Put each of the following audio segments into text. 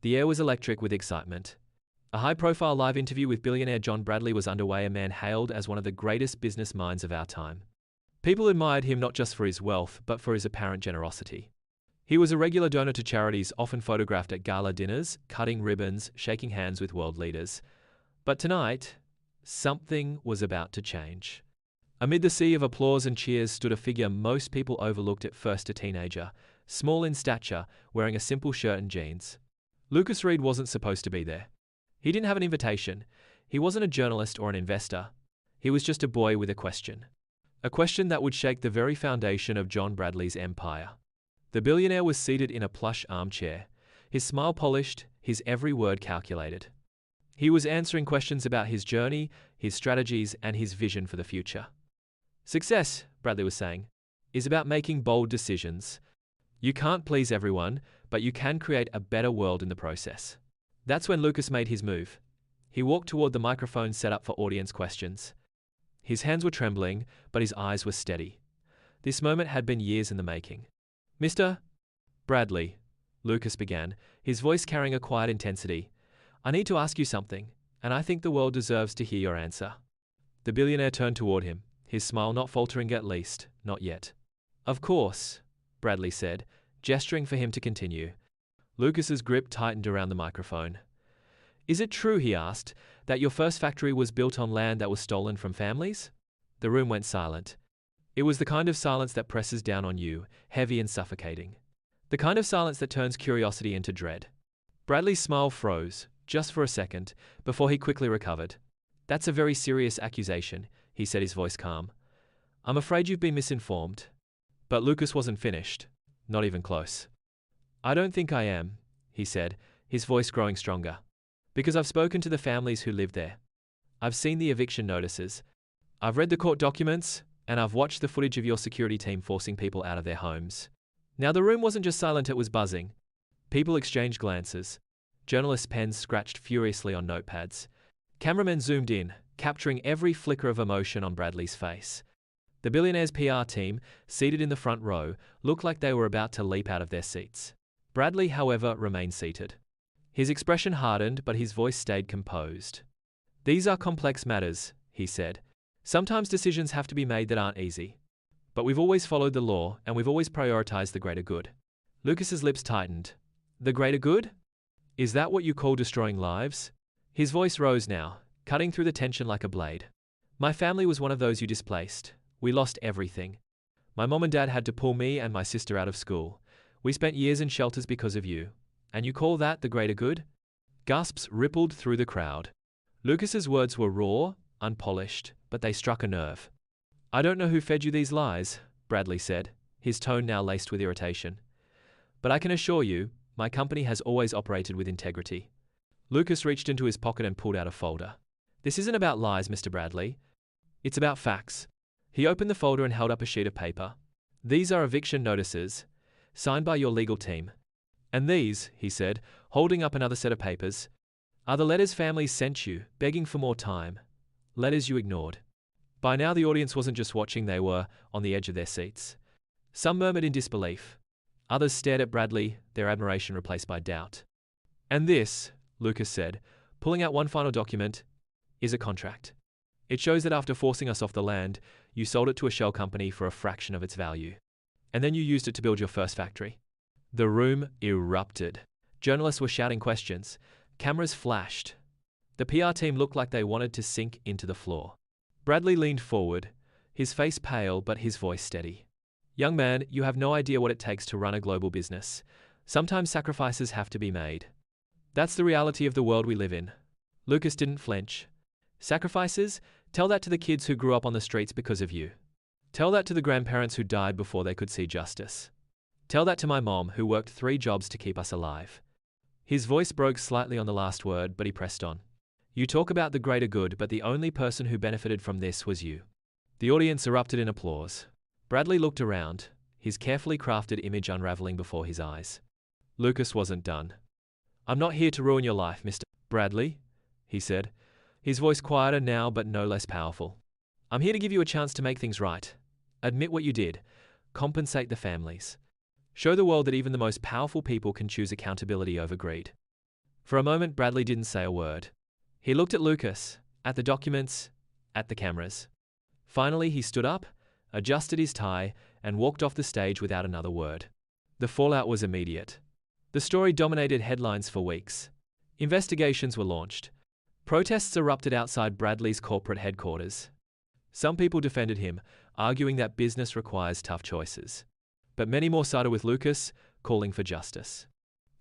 The air was electric with excitement. A high-profile live interview with billionaire John Bradley was underway, a man hailed as one of the greatest business minds of our time. People admired him not just for his wealth, but for his apparent generosity. He was a regular donor to charities, often photographed at gala dinners, cutting ribbons, shaking hands with world leaders. But tonight, something was about to change. Amid the sea of applause and cheers stood a figure most people overlooked at first, a teenager, small in stature, wearing a simple shirt and jeans. Lucas Reed wasn't supposed to be there. He didn't have an invitation. He wasn't a journalist or an investor. He was just a boy with a question. A question that would shake the very foundation of John Bradley's empire. The billionaire was seated in a plush armchair, his smile polished, his every word calculated. He was answering questions about his journey, his strategies, and his vision for the future. Success, Bradley was saying, is about making bold decisions. You can't please everyone, but you can create a better world in the process. That's when Lucas made his move. He walked toward the microphone set up for audience questions. His hands were trembling, but his eyes were steady. This moment had been years in the making. Mr. Bradley, Lucas began, his voice carrying a quiet intensity. I need to ask you something, and I think the world deserves to hear your answer. The billionaire turned toward him, his smile not faltering, at least, not yet. Of course, Bradley said, gesturing for him to continue. Lucas's grip tightened around the microphone. Is it true, he asked, that your first factory was built on land that was stolen from families? The room went silent. It was the kind of silence that presses down on you, heavy and suffocating. The kind of silence that turns curiosity into dread. Bradley's smile froze, just for a second, before he quickly recovered. That's a very serious accusation, he said, his voice calm. I'm afraid you've been misinformed. But Lucas wasn't finished. Not even close. I don't think I am, he said, his voice growing stronger. Because I've spoken to the families who live there. I've seen the eviction notices. I've read the court documents, and I've watched the footage of your security team forcing people out of their homes. Now, the room wasn't just silent, it was buzzing. People exchanged glances. Journalists' pens scratched furiously on notepads. Cameramen zoomed in, capturing every flicker of emotion on Bradley's face. The billionaire's PR team, seated in the front row, looked like they were about to leap out of their seats. Bradley, however, remained seated. His expression hardened, but his voice stayed composed. These are complex matters, he said. Sometimes decisions have to be made that aren't easy. But we've always followed the law, and we've always prioritized the greater good. Lucas's lips tightened. The greater good? Is that what you call destroying lives? His voice rose now, cutting through the tension like a blade. My family was one of those you displaced. We lost everything. My mom and dad had to pull me and my sister out of school. We spent years in shelters because of you. And you call that the greater good? Gasps rippled through the crowd. Lucas's words were raw, unpolished, but they struck a nerve. I don't know who fed you these lies, Bradley said, his tone now laced with irritation. But I can assure you, my company has always operated with integrity. Lucas reached into his pocket and pulled out a folder. This isn't about lies, Mr. Bradley. It's about facts. He opened the folder and held up a sheet of paper. These are eviction notices, signed by your legal team. And these, he said, holding up another set of papers, are the letters families sent you, begging for more time. Letters you ignored. By now the audience wasn't just watching, they were on the edge of their seats. Some murmured in disbelief. Others stared at Bradley, their admiration replaced by doubt. And this, Lucas said, pulling out one final document, is a contract. It shows that after forcing us off the land, you sold it to a shell company for a fraction of its value. And then you used it to build your first factory. The room erupted. Journalists were shouting questions. Cameras flashed. The PR team looked like they wanted to sink into the floor. Bradley leaned forward, his face pale but his voice steady. Young man, you have no idea what it takes to run a global business. Sometimes sacrifices have to be made. That's the reality of the world we live in. Lucas didn't flinch. Sacrifices? Tell that to the kids who grew up on the streets because of you. Tell that to the grandparents who died before they could see justice. Tell that to my mom, who worked 3 jobs to keep us alive. His voice broke slightly on the last word, but he pressed on. You talk about the greater good, but the only person who benefited from this was you. The audience erupted in applause. Bradley looked around, his carefully crafted image unraveling before his eyes. Lucas wasn't done. I'm not here to ruin your life, Mr. Bradley, he said, his voice quieter now but no less powerful. I'm here to give you a chance to make things right. Admit what you did. Compensate the families. Show the world that even the most powerful people can choose accountability over greed. For a moment, Bradley didn't say a word. He looked at Lucas, at the documents, at the cameras. Finally, he stood up, adjusted his tie, and walked off the stage without another word. The fallout was immediate. The story dominated headlines for weeks. Investigations were launched. Protests erupted outside Bradley's corporate headquarters. Some people defended him, arguing that business requires tough choices. But many more sided with Lucas, calling for justice.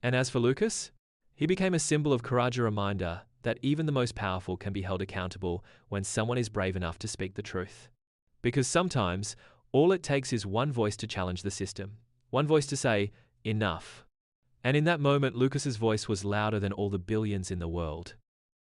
And as for Lucas, he became a symbol of courage, a reminder that even the most powerful can be held accountable when someone is brave enough to speak the truth. Because sometimes, all it takes is one voice to challenge the system, one voice to say, enough. And in that moment, Lucas's voice was louder than all the billions in the world.